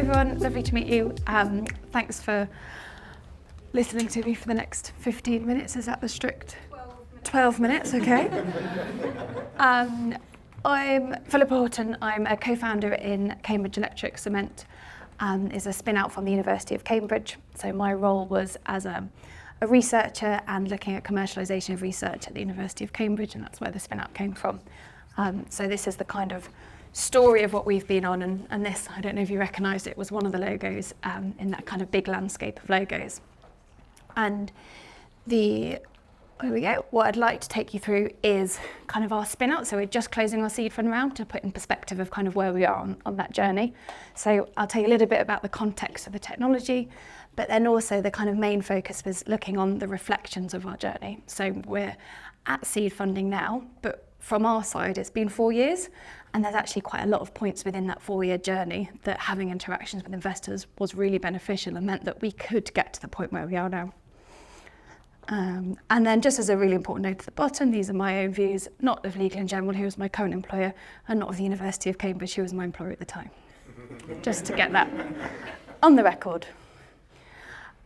everyone, lovely to meet you. Thanks for listening to me for the next 15 minutes. Is that the strict? 12 minutes, okay. I'm Philippa Horton. I'm a co-founder in Cambridge Electric. Cement is a spin-out from the University of Cambridge. So my role was as a researcher and looking at commercialisation of research at the University of Cambridge, and that's where the spin-out came from. So this is the kind of story of what we've been on, and this, I don't know if you recognise it, was one of the logos in that kind of big landscape of logos. And here we go. What I'd like to take you through is kind of our spin out. So we're just closing our seed fund round to put in perspective of kind of where we are on that journey. So I'll tell you a little bit about the context of the technology, but then also the kind of main focus was looking on the reflections of our journey. So we're at seed funding now, but from our side, it's been 4 years, and there's actually quite a lot of points within that 4-year journey that having interactions with investors was really beneficial and meant that we could get to the point where we are now. And then just as a really important note at the bottom, these are my own views, not of Legal in General, who was my current employer, and not of the University of Cambridge, who was my employer at the time. Just to get that on the record.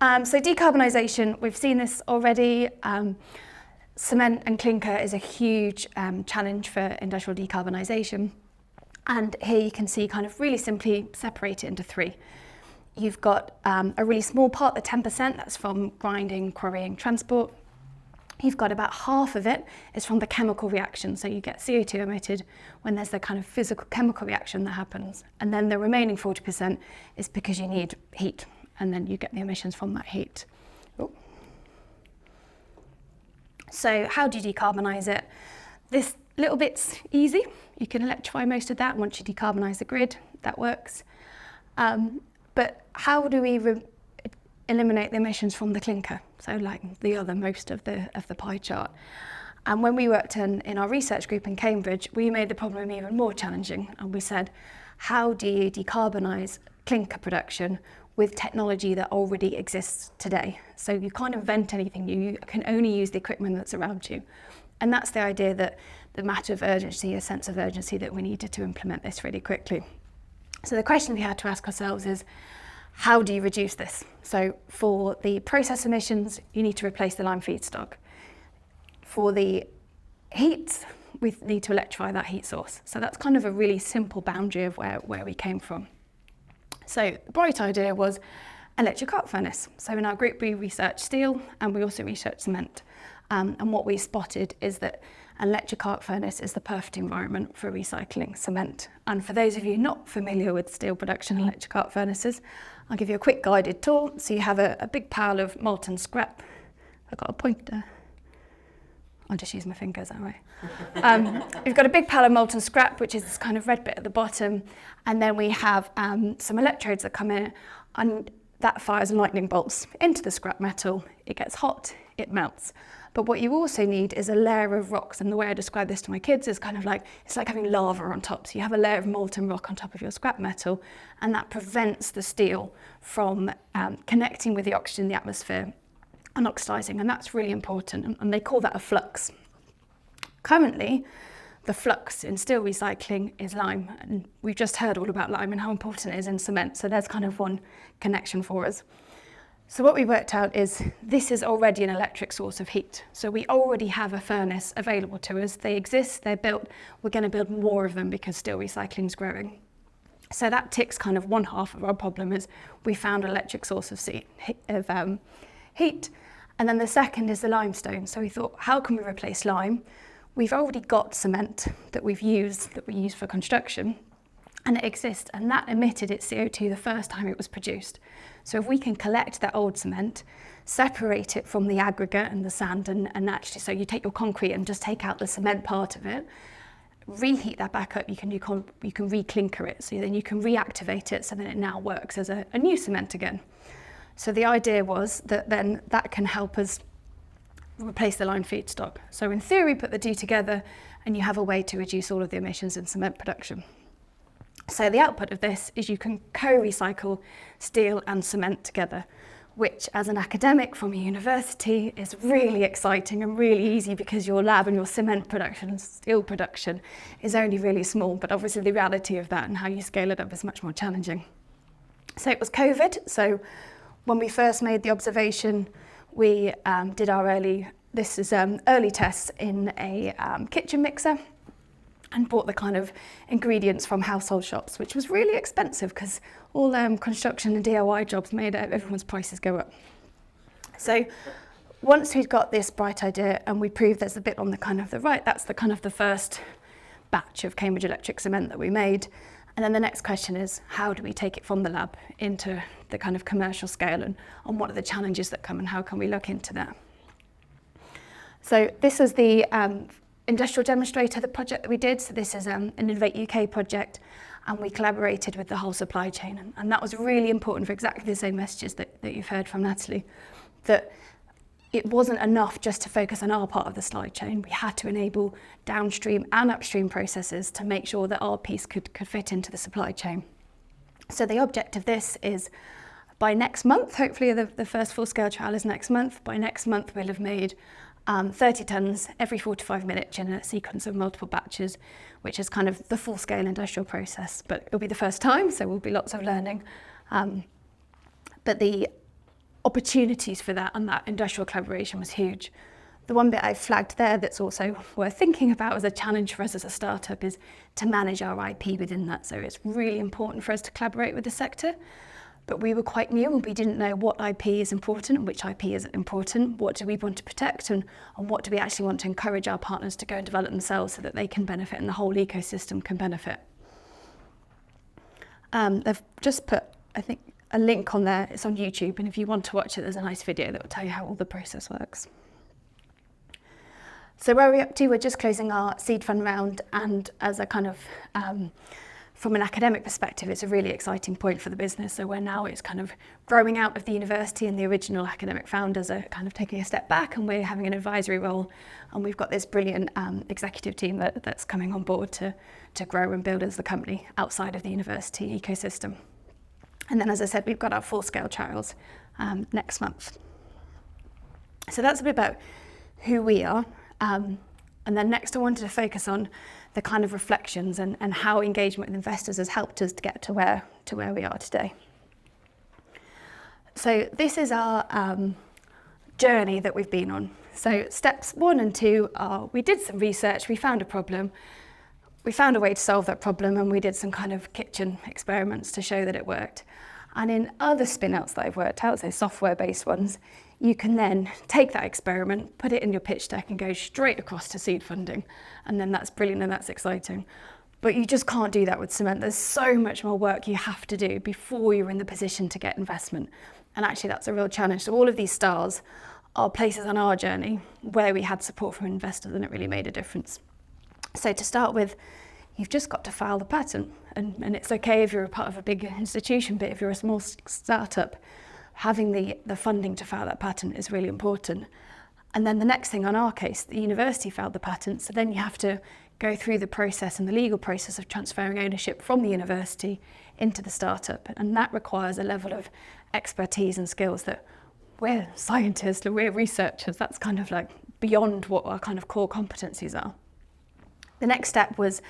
So decarbonisation, we've seen this already. Cement and clinker is a huge challenge for industrial decarbonisation. And here you can see kind of really simply separate it into three. You've got a really small part, the 10%, that's from grinding, quarrying, transport. You've got about half of it is from the chemical reaction. So you get CO2 emitted when there's the kind of physical chemical reaction that happens. And then the remaining 40% is because you need heat, and then you get the emissions from that heat. Oh. So how do you decarbonise it? This little bit's easy. You can electrify most of that. Once you decarbonise the grid, that works. But how do we eliminate the emissions from the clinker? So like the other most of the pie chart. And when we worked in our research group in Cambridge, we made the problem even more challenging. And we said, how do you decarbonise clinker production with technology that already exists today? So you can't invent anything new, you can only use the equipment that's around you. And that's the idea that the matter of urgency, a sense of urgency, that we needed to implement this really quickly. So the question we had to ask ourselves is, how do you reduce this? So for the process emissions, you need to replace the lime feedstock. For the heat, we need to electrify that heat source. So that's kind of a really simple boundary of where we came from. So the bright idea was electric arc furnace. So in our group, we researched steel and we also researched cement. And what we spotted is that an electric arc furnace is the perfect environment for recycling cement. And for those of you not familiar with steel production and electric arc furnaces, I'll give you a quick guided tour. So you have a big pile of molten scrap. I've got a pointer. I'll just use my fingers that way. We've got a big pile of molten scrap, which is this kind of red bit at the bottom. And then we have some electrodes that come in, and that fires lightning bolts into the scrap metal. It gets hot, it melts. But what you also need is a layer of rocks. And the way I describe this to my kids is kind of like, it's like having lava on top. So you have a layer of molten rock on top of your scrap metal, and that prevents the steel from connecting with the oxygen in the atmosphere and oxidizing, and that's really important, and they call that a flux. Currently, the flux in steel recycling is lime, and we've just heard all about lime and how important it is in cement, so there's kind of one connection for us. So what we worked out is this is already an electric source of heat, so we already have a furnace available to us. They exist, they're built, we're going to build more of them because steel recycling is growing. So that ticks kind of one half of our problem, is we found an electric source of heat. And then the second is the limestone. So we thought, how can we replace lime? We've already got cement that we use for construction, and it exists, and that emitted its CO2 the first time it was produced. So if we can collect that old cement, separate it from the aggregate and the sand, and actually, so you take your concrete and just take out the cement part of it, reheat that back up, you can re-clinker it, so then you can reactivate it so that it now works as a new cement again. So the idea was that then that can help us replace the lime feedstock. So in theory, put the two together and you have a way to reduce all of the emissions in cement production. So the output of this is you can co-recycle steel and cement together, which as an academic from a university is really exciting and really easy because your lab and your cement production and steel production is only really small, but obviously the reality of that and how you scale it up is much more challenging. So it was COVID. So when we first made the observation, we did our early tests in a kitchen mixer and bought the kind of ingredients from household shops, which was really expensive because all construction and DIY jobs made everyone's prices go up. So once we'd got this bright idea and we proved there's a bit on the kind of the right, that's the kind of the first batch of Cambridge Electric cement that we made. And then the next question is, how do we take it from the lab into the kind of commercial scale, and what are the challenges that come and how can we look into that? So this is the industrial demonstrator, the project that we did. So this is an Innovate UK project, and we collaborated with the whole supply chain. And that was really important for exactly the same messages that you've heard from Natalie, that it wasn't enough just to focus on our part of the supply chain. We had to enable downstream and upstream processes to make sure that our piece could fit into the supply chain. So the object of this is by next month, hopefully the first full-scale trial is next month. By next month, we'll have made 30 tonnes every 45 minutes in a sequence of multiple batches, which is kind of the full-scale industrial process. But it'll be the first time, so will be lots of learning. But the opportunities for that and that industrial collaboration was huge. The one bit I flagged there that's also worth thinking about as a challenge for us as a startup is to manage our IP within that. So it's really important for us to collaborate with the sector, but we were quite new and we didn't know what IP is important and which IP isn't important, what do we want to protect, and what do we actually want to encourage our partners to go and develop themselves so that they can benefit and the whole ecosystem can benefit. They've just put, I think, a link on there. It's on YouTube, and if you want to watch it, there's a nice video that will tell you how all the process works. So where are we up to? We're just closing our seed fund round, and as a kind of, from an academic perspective, it's a really exciting point for the business. So it's kind of growing out of the university, and the original academic founders are kind of taking a step back, and we're having an advisory role, and we've got this brilliant executive team that's coming on board to grow and build as the company outside of the university ecosystem. And then, as I said, we've got our full-scale trials next month. So that's a bit about who we are. And then next I wanted to focus on the kind of reflections and how engagement with investors has helped us to get to where we are today. So this is our journey that we've been on. So steps 1 and 2 are, we did some research, we found a problem, we found a way to solve that problem, and we did some kind of kitchen experiments to show that it worked. And in other spin-outs that I've worked out, so software-based ones, you can then take that experiment, put it in your pitch deck and go straight across to seed funding. And then that's brilliant and that's exciting. But you just can't do that with cement. There's so much more work you have to do before you're in the position to get investment. And actually that's a real challenge. So all of these stars are places on our journey where we had support from investors and it really made a difference. So to start with, you've just got to file the patent. And it's okay if you're a part of a big institution, but if you're a small startup, having the funding to file that patent is really important. And then the next thing on our case, the university filed the patent, so then you have to go through the process and the legal process of transferring ownership from the university into the startup. And that requires a level of expertise and skills that we're scientists, we're researchers, that's kind of like beyond what our kind of core competencies are. The next step was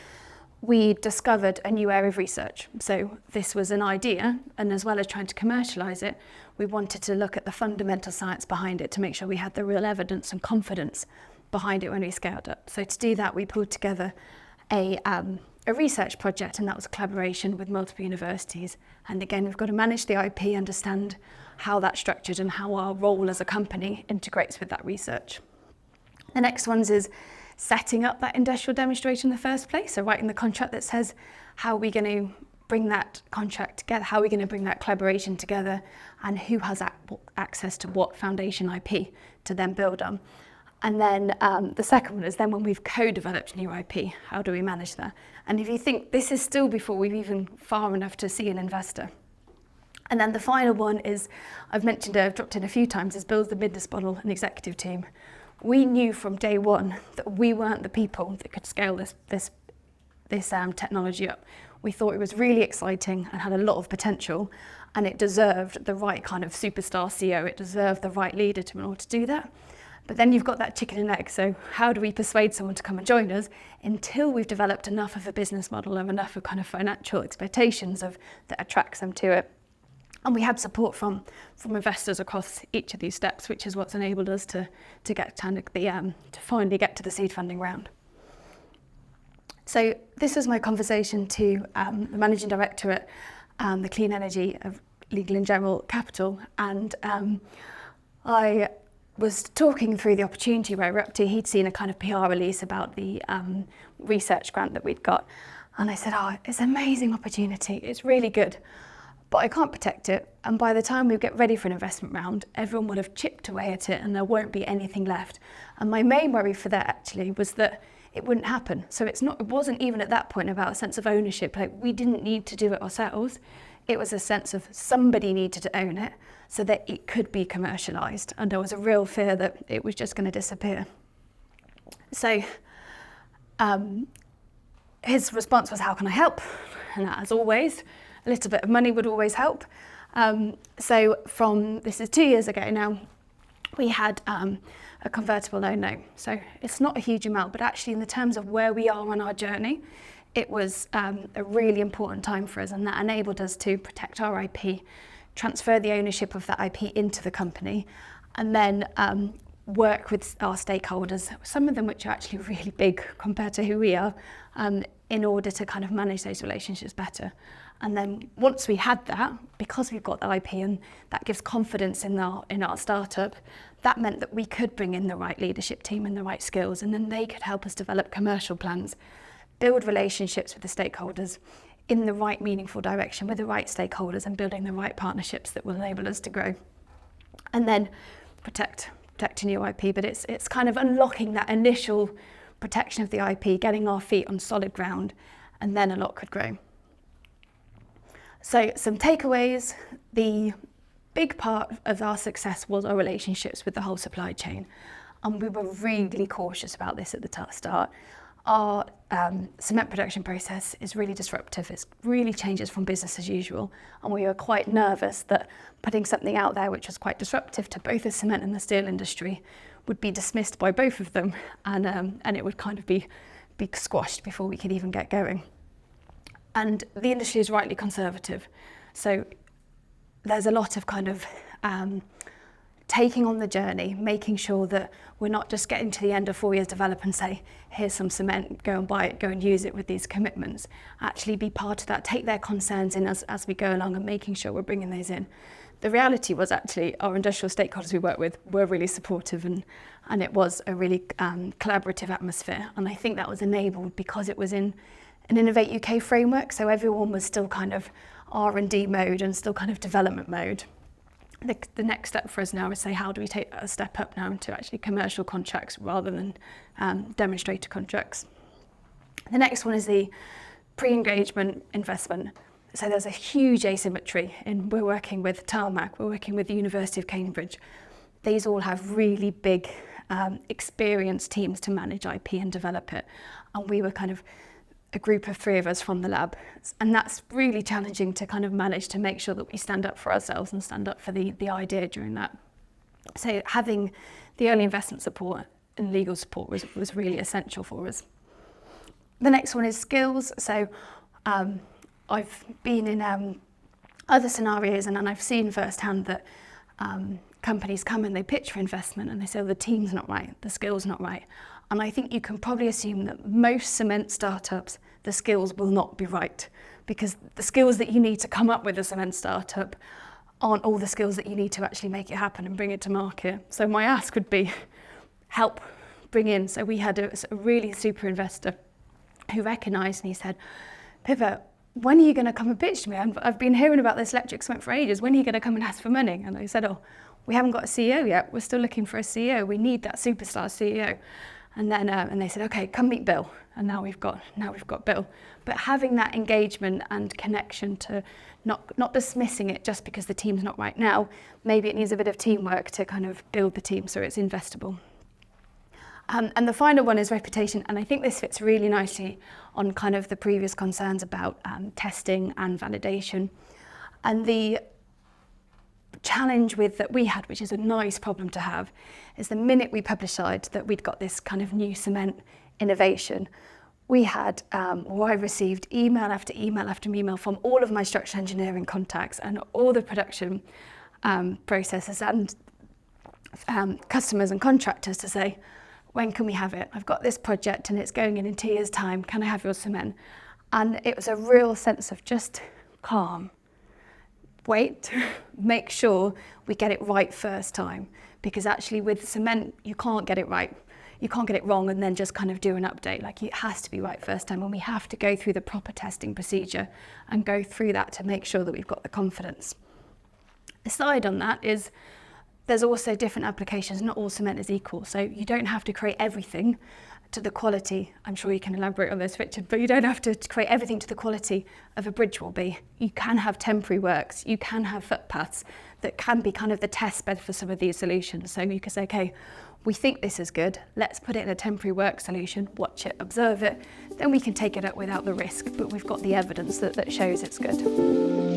we discovered a new area of research. So this was an idea, and as well as trying to commercialise it, we wanted to look at the fundamental science behind it to make sure we had the real evidence and confidence behind it when we scaled up. So to do that, we pulled together a research project, and that was a collaboration with multiple universities. And again, we've got to manage the IP, understand how that's structured and how our role as a company integrates with that research. The next one is setting up that industrial demonstration in the first place, so writing the contract that says how are we going to bring that contract together, how are we going to bring that collaboration together, and who has access to what foundation IP to then build on. And then the second one is then when we've co-developed new IP, how do we manage that? And if you think this is still before we've even far enough to see an investor. And then the final one is, I've dropped in a few times, is build the business model and executive team. We knew from day one that we weren't the people that could scale this technology up. We thought it was really exciting and had a lot of potential, and it deserved the right kind of superstar CEO. It deserved the right leader in order to do that. But then you've got that chicken and egg. So how do we persuade someone to come and join us until we've developed enough of a business model and enough of kind of financial expectations that attracts them to it? And we had support from investors across each of these steps, which is what's enabled us to get to finally get to the seed funding round. So this was my conversation to the managing director at the Clean Energy of Legal & General Capital, and I was talking through the opportunity where we're up to. He'd seen a kind of PR release about the research grant that we'd got, and I said, "Oh, it's an amazing opportunity. It's really good, but I can't protect it. And by the time we get ready for an investment round, everyone would have chipped away at it and there won't be anything left." And my main worry for that actually was that it wouldn't happen. So it wasn't even at that point about a sense of ownership. Like, we didn't need to do it ourselves. It was a sense of somebody needed to own it so that it could be commercialised. And there was a real fear that it was just going to disappear. So his response was, "How can I help?" And as always, a little bit of money would always help. So this is 2 years ago now, we had a convertible loan note. So it's not a huge amount, but actually in the terms of where we are on our journey, it was a really important time for us, and that enabled us to protect our IP, transfer the ownership of that IP into the company, and then work with our stakeholders, some of them which are actually really big compared to who we are, in order to kind of manage those relationships better. And then once we had that, because we've got the IP and that gives confidence in our startup, that meant that we could bring in the right leadership team and the right skills, and then they could help us develop commercial plans, build relationships with the stakeholders in the right meaningful direction with the right stakeholders, and building the right partnerships that will enable us to grow. And then protect a new IP, but it's kind of unlocking that initial protection of the IP, getting our feet on solid ground, and then a lot could grow. So some takeaways: the big part of our success was our relationships with the whole supply chain, and we were really cautious about this at the start. Our cement production process is really disruptive. It really changes from business as usual, and we were quite nervous that putting something out there which was quite disruptive to both the cement and the steel industry would be dismissed by both of them, and it would kind of be squashed before we could even get going. And the industry is rightly conservative, so there's a lot of kind of taking on the journey, making sure that we're not just getting to the end of 4 years develop and say, "Here's some cement, go and buy it, go and use it," with these commitments. Actually be part of that, take their concerns in as we go along, and making sure we're bringing those in. The reality was actually our industrial stakeholders we work with were really supportive, and it was a really collaborative atmosphere. And I think that was enabled because it was in an Innovate UK framework, so everyone was still kind of R&D mode and still kind of development mode. The next step for us now is say, how do we take that a step up now into actually commercial contracts rather than demonstrator contracts? The next one is the pre-engagement investment. So there's a huge asymmetry we're working with Tarmac, we're working with the University of Cambridge. These all have really big experienced teams to manage IP and develop it. And we were kind of a group of 3 of us from the lab. And that's really challenging to kind of manage to make sure that we stand up for ourselves and stand up for the idea during that. So having the early investment support and legal support was really essential for us. The next one is skills. So I've been in other scenarios and I've seen firsthand that companies come and they pitch for investment and they say, "Oh, the team's not right, the skill's not right." And I think you can probably assume that most cement startups, the skills will not be right, because the skills that you need to come up with a cement startup aren't all the skills that you need to actually make it happen and bring it to market. So my ask would be, help bring in. So we had a really super investor who recognised, and he said, "Philippa, when are you going to come and pitch to me? I've been hearing about this electric cement for ages. When are you going to come and ask for money?" And I said, "Oh, we haven't got a CEO yet. We're still looking for a CEO. We need that superstar CEO." And then and they said, "Okay, come meet Bill." And now we've got Bill. But having that engagement and connection to not dismissing it just because the team's not right now, maybe it needs a bit of teamwork to kind of build the team so it's investable. And the final one is reputation, and I think this fits really nicely on kind of the previous concerns about testing and validation. And the challenge that we had, which is a nice problem to have, is the minute we publicised that we'd got this kind of new cement innovation, we had, or I received email after email after email from all of my structural engineering contacts and all the production processors and customers and contractors to say, when can we have it? I've got this project and it's going in 2 years' time. Can I have your cement? And it was a real sense of just calm. Wait, make sure we get it right first time. Because actually with cement, you can't get it right. You can't get it wrong and then just kind of do an update. Like, it has to be right first time, and we have to go through the proper testing procedure and go through that to make sure that we've got the confidence. Aside on that is, there's also different applications. Not all cement is equal, so you don't have to create everything to the quality. I'm sure you can elaborate on this, Richard, but you don't have to create everything to the quality of a bridge will be. You can have temporary works, you can have footpaths that can be kind of the test bed for some of these solutions. So you can say, okay, we think this is good, let's put it in a temporary work solution, watch it, observe it, then we can take it up without the risk, but we've got the evidence that shows it's good.